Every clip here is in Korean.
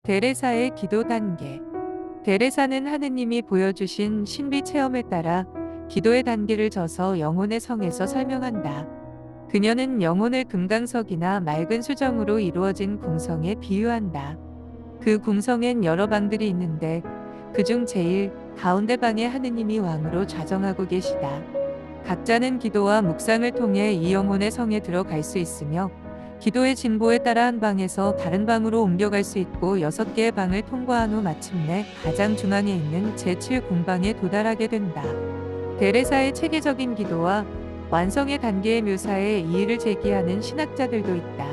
데레사의 기도 단계. 데레사는 하느님이 보여주신 신비 체험에 따라 기도의 단계를 져서 영혼의 성에서 설명한다. 그녀는 영혼을 금강석이나 맑은 수정으로 이루어진 궁성에 비유한다. 그 궁성엔 여러 방들이 있는데 그중 제일 가운데 방에 하느님이 왕으로 좌정하고 계시다. 각자는 기도와 묵상을 통해 이 영혼의 성에 들어갈 수 있으며 기도의 진보에 따라 한 방에서 다른 방으로 옮겨갈 수 있고 6개의 방을 통과한 후 마침내 가장 중앙에 있는 제7궁방에 도달하게 된다. 데레사의 체계적인 기도와 완성의 단계의 묘사에 이의를 제기하는 신학자들도 있다.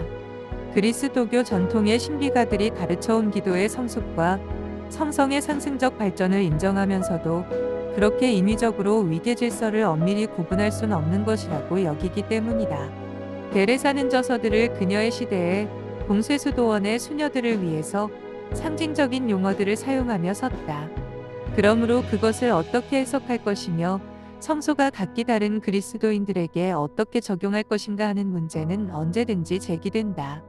그리스도교 전통의 신비가들이 가르쳐온 기도의 성숙과 성성의 상승적 발전을 인정하면서도 그렇게 인위적으로 위계 질서를 엄밀히 구분할 수는 없는 것이라고 여기기 때문이다. 데레사는 저서들을 그녀의 시대에 동쇠수도원의 수녀들을 위해서 상징적인 용어들을 사용하며 썼다. 그러므로 그것을 어떻게 해석할 것이며 성소가 각기 다른 그리스도인들에게 어떻게 적용할 것인가 하는 문제는 언제든지 제기된다.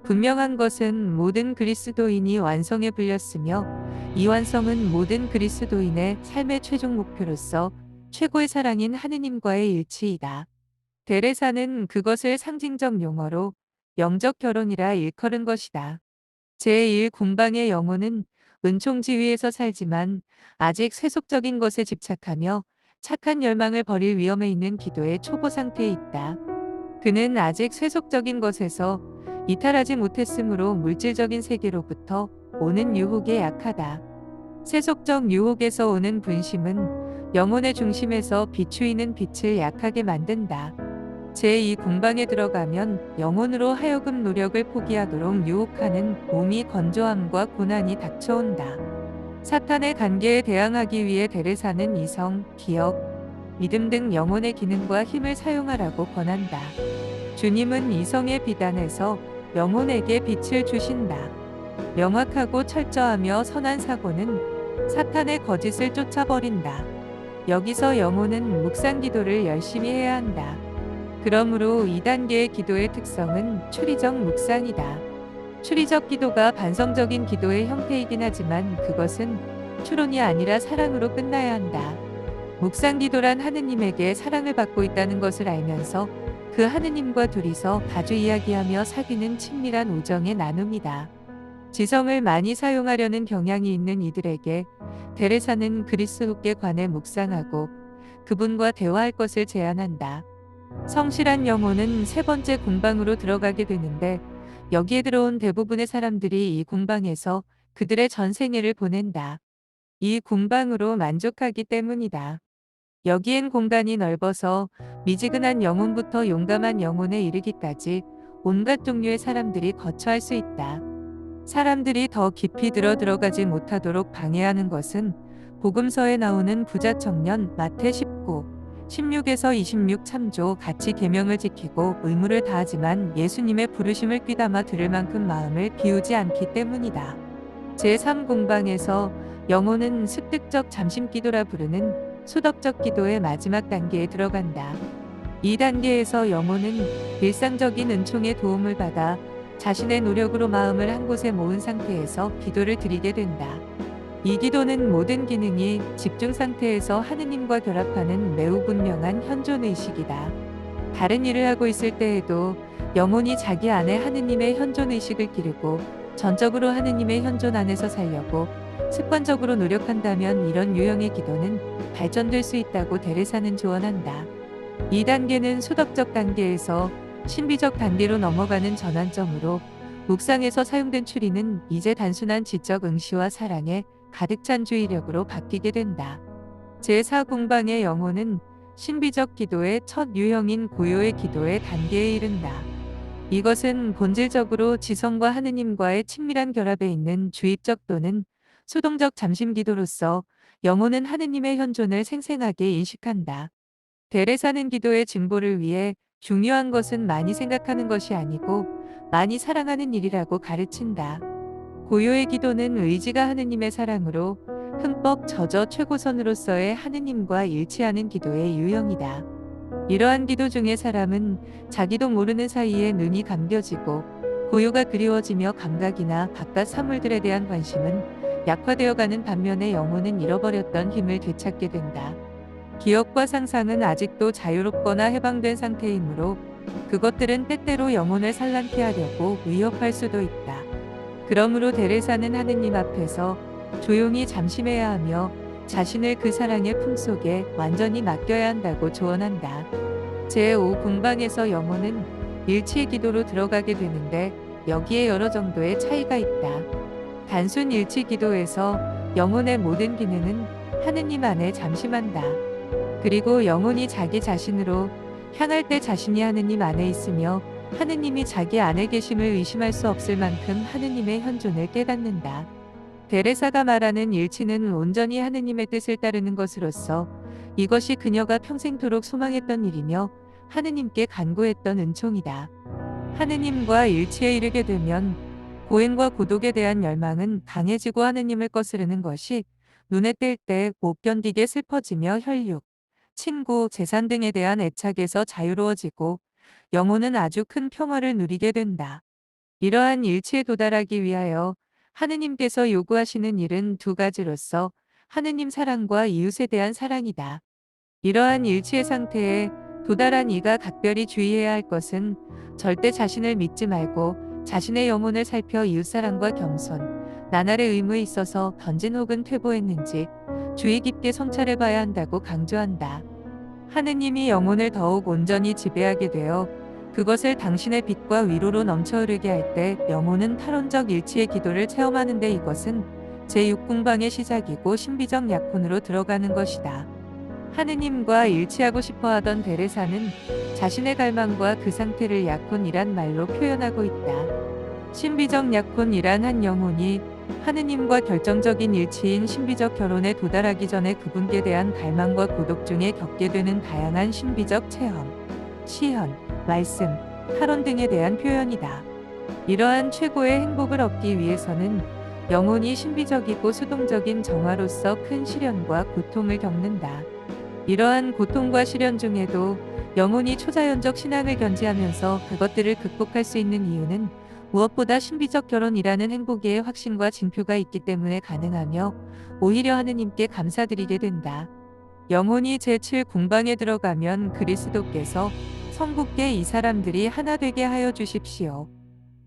분명한 것은 모든 그리스도인이 완성에 불렸으며 이 완성은 모든 그리스도인의 삶의 최종 목표로서 최고의 사랑인 하느님과의 일치이다. 데레사는 그것을 상징적 용어로 영적 결혼이라 일컬은 것이다. 제1궁방의 영혼은 은총지위에서 살지만 아직 세속적인 것에 집착하며 착한 열망을 버릴 위험에 있는 기도의 초보 상태에 있다. 그는 아직 세속적인 것에서 이탈하지 못했으므로 물질적인 세계로부터 오는 유혹에 약하다. 세속적 유혹에서 오는 분심은 영혼의 중심에서 비추이는 빛을 약하게 만든다. 제2궁방에 들어가면 영혼으로 하여금 노력을 포기하도록 유혹하는 몸이 건조함과 고난이 닥쳐온다. 사탄의 관계에 대항하기 위해 데레사는 이성, 기억, 믿음 등 영혼의 기능과 힘을 사용하라고 권한다. 주님은 이성의 비단에서 영혼에게 빛을 주신다. 명확하고 철저하며 선한 사고는 사탄의 거짓을 쫓아버린다. 여기서 영혼은 묵상 기도를 열심히 해야 한다. 그러므로 2단계의 기도의 특성은 추리적 묵상이다. 추리적 기도가 반성적인 기도의 형태이긴 하지만 그것은 추론이 아니라 사랑으로 끝나야 한다. 묵상 기도란 하느님에게 사랑을 받고 있다는 것을 알면서 그 하느님과 둘이서 자주 이야기하며 사귀는 친밀한 우정의 나눔이다. 지성을 많이 사용하려는 경향이 있는 이들에게 데레사는 그리스도께 관해 묵상하고 그분과 대화할 것을 제안한다. 성실한 영혼은 3번째 궁방으로 들어가게 되는데 여기에 들어온 대부분의 사람들이 이 궁방에서 그들의 전생애를 보낸다. 이 궁방으로 만족하기 때문이다. 여기엔 공간이 넓어서 미지근한 영혼부터 용감한 영혼에 이르기까지 온갖 종류의 사람들이 거처할 수 있다. 사람들이 더 깊이 들어가지 못하도록 방해하는 것은 복음서에 나오는 부자 청년 마태 19, 16에서 26 참조 같이 계명을 지키고 의무를 다하지만 예수님의 부르심을 귀담아 들을 만큼 마음을 비우지 않기 때문이다. 제3공방에서 영혼은 습득적 잠심기도라 부르는 수덕적 기도의 마지막 단계에 들어간다. 이 단계에서 영혼은 일상적인 은총의 도움을 받아 자신의 노력으로 마음을 한 곳에 모은 상태에서 기도를 드리게 된다. 이 기도는 모든 기능이 집중 상태에서 하느님과 결합하는 매우 분명한 현존의식이다. 다른 일을 하고 있을 때에도 영혼이 자기 안에 하느님의 현존의식을 기르고 전적으로 하느님의 현존 안에서 살려고 습관적으로 노력한다면 이런 유형의 기도는 발전될 수 있다고 데레사는 조언한다. 이 단계는 수덕적 단계에서 신비적 단계로 넘어가는 전환점으로 묵상에서 사용된 추리는 이제 단순한 지적 응시와 사랑에 가득 찬 주의력으로 바뀌게 된다. 제4궁방의 영혼은 신비적 기도의 첫 유형인 고요의 기도의 단계에 이른다. 이것은 본질적으로 지성과 하느님과의 친밀한 결합에 있는 주입적 또는 수동적 잠심 기도로서 영혼은 하느님의 현존을 생생하게 인식한다. 데레사는 기도의 진보를 위해 중요한 것은 많이 생각하는 것이 아니고 많이 사랑하는 일이라고 가르친다. 고요의 기도는 의지가 하느님의 사랑으로 흠뻑 젖어 최고선으로서의 하느님과 일치하는 기도의 유형이다. 이러한 기도 중에 사람은 자기도 모르는 사이에 눈이 감겨지고 고요가 그리워지며 감각이나 바깥 사물들에 대한 관심은 약화되어가는 반면에 영혼은 잃어버렸던 힘을 되찾게 된다. 기억과 상상은 아직도 자유롭거나 해방된 상태이므로 그것들은 때때로 영혼을 산란케 하려고 위협할 수도 있다. 그러므로 데레사는 하느님 앞에서 조용히 잠심해야 하며 자신을 그 사랑의 품속에 완전히 맡겨야 한다고 조언한다. 제5 궁방에서 영혼은 일치의 기도로 들어가게 되는데 여기에 여러 정도의 차이가 있다. 단순 일치 기도에서 영혼의 모든 기능은 하느님 안에 잠심한다. 그리고 영혼이 자기 자신으로 향할 때 자신이 하느님 안에 있으며 하느님이 자기 안에 계심을 의심할 수 없을 만큼 하느님의 현존을 깨닫는다. 데레사가 말하는 일치는 온전히 하느님의 뜻을 따르는 것으로서 이것이 그녀가 평생토록 소망했던 일이며 하느님께 간구했던 은총이다. 하느님과 일치에 이르게 되면 고행과 고독에 대한 열망은 강해지고 하느님을 거스르는 것이 눈에 띌 때 못 견디게 슬퍼지며 혈육, 친구, 재산 등에 대한 애착에서 자유로워지고 영혼은 아주 큰 평화를 누리게 된다. 이러한 일치에 도달하기 위하여 하느님께서 요구하시는 일은 두 가지로서 하느님 사랑과 이웃에 대한 사랑이다. 이러한 일치의 상태에 도달한 이가 각별히 주의해야 할 것은 절대 자신을 믿지 말고 자신의 영혼을 살펴 이웃사랑과 겸손, 나날의 의무에 있어서 던진 혹은 퇴보했는지 주의 깊게 성찰해 봐야 한다고 강조한다. 하느님이 영혼을 더욱 온전히 지배하게 되어 그것을 당신의 빛과 위로로 넘쳐 흐르게 할 때 영혼은 탈원적 일치의 기도를 체험하는데 이것은 제6궁방의 시작이고 신비적 약혼으로 들어가는 것이다. 하느님과 일치하고 싶어 하던 데레사는 자신의 갈망과 그 상태를 약혼이란 말로 표현하고 있다. 신비적 약혼이란 한 영혼이 하느님과 결정적인 일치인 신비적 결혼에 도달하기 전에 그분께 대한 갈망과 고독 중에 겪게 되는 다양한 신비적 체험, 시현, 말씀, 탈원 등에 대한 표현이다. 이러한 최고의 행복을 얻기 위해서는 영혼이 신비적이고 수동적인 정화로서 큰 시련과 고통을 겪는다. 이러한 고통과 시련 중에도 영혼이 초자연적 신앙을 견지하면서 그것들을 극복할 수 있는 이유는 무엇보다 신비적 결혼이라는 행복의 확신과 징표가 있기 때문에 가능하며 오히려 하느님께 감사드리게 된다. 영혼이 제7궁방에 들어가면 그리스도께서 성부께 이 사람들이 하나 되게 하여 주십시오.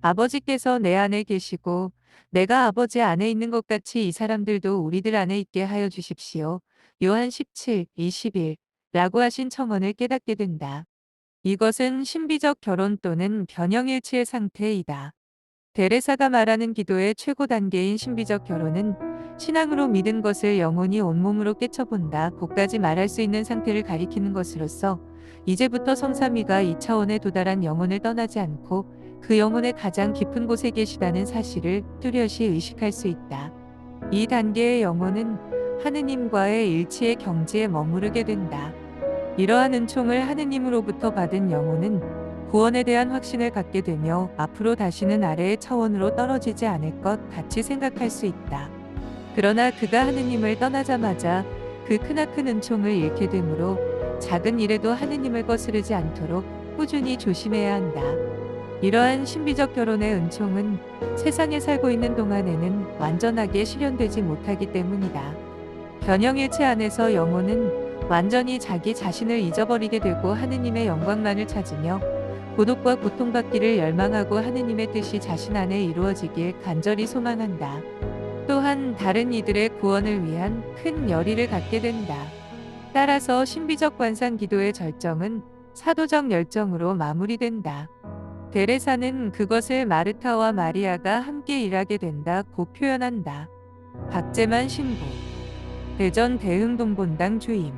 아버지께서 내 안에 계시고 내가 아버지 안에 있는 것 같이 이 사람들도 우리들 안에 있게 하여 주십시오. 요한 17, 21 라고 하신 청언을 깨닫게 된다. 이것은 신비적 결혼 또는 변형일치의 상태이다. 데레사가 말하는 기도의 최고 단계인 신비적 결혼은 신앙으로 믿은 것을 영혼이 온몸으로 깨쳐본다 고까지 말할 수 있는 상태를 가리키는 것으로서 이제부터 성삼위가 이 차원에 도달한 영혼을 떠나지 않고 그 영혼의 가장 깊은 곳에 계시다는 사실을 뚜렷이 의식할 수 있다. 이 단계의 영혼은 하느님과의 일치의 경지에 머무르게 된다. 이러한 은총을 하느님으로부터 받은 영혼은 구원에 대한 확신을 갖게 되며 앞으로 다시는 아래의 차원으로 떨어지지 않을 것 같이 생각할 수 있다. 그러나 그가 하느님을 떠나자마자 그 크나큰 은총을 잃게 되므로 작은 일에도 하느님을 거스르지 않도록 꾸준히 조심해야 한다. 이러한 신비적 결혼의 은총은 세상에 살고 있는 동안에는 완전하게 실현되지 못하기 때문이다. 변형일체 안에서 영혼은 완전히 자기 자신을 잊어버리게 되고 하느님의 영광만을 찾으며 고독과 고통받기를 열망하고 하느님의 뜻이 자신 안에 이루어지길 간절히 소망한다. 또한 다른 이들의 구원을 위한 큰 열의를 갖게 된다. 따라서 신비적 관상 기도의 절정은 사도적 열정으로 마무리된다. 데레사는 그것을 마르타와 마리아가 함께 일하게 된다고 표현한다. 박재만 신부 대전 대흥동본당 주임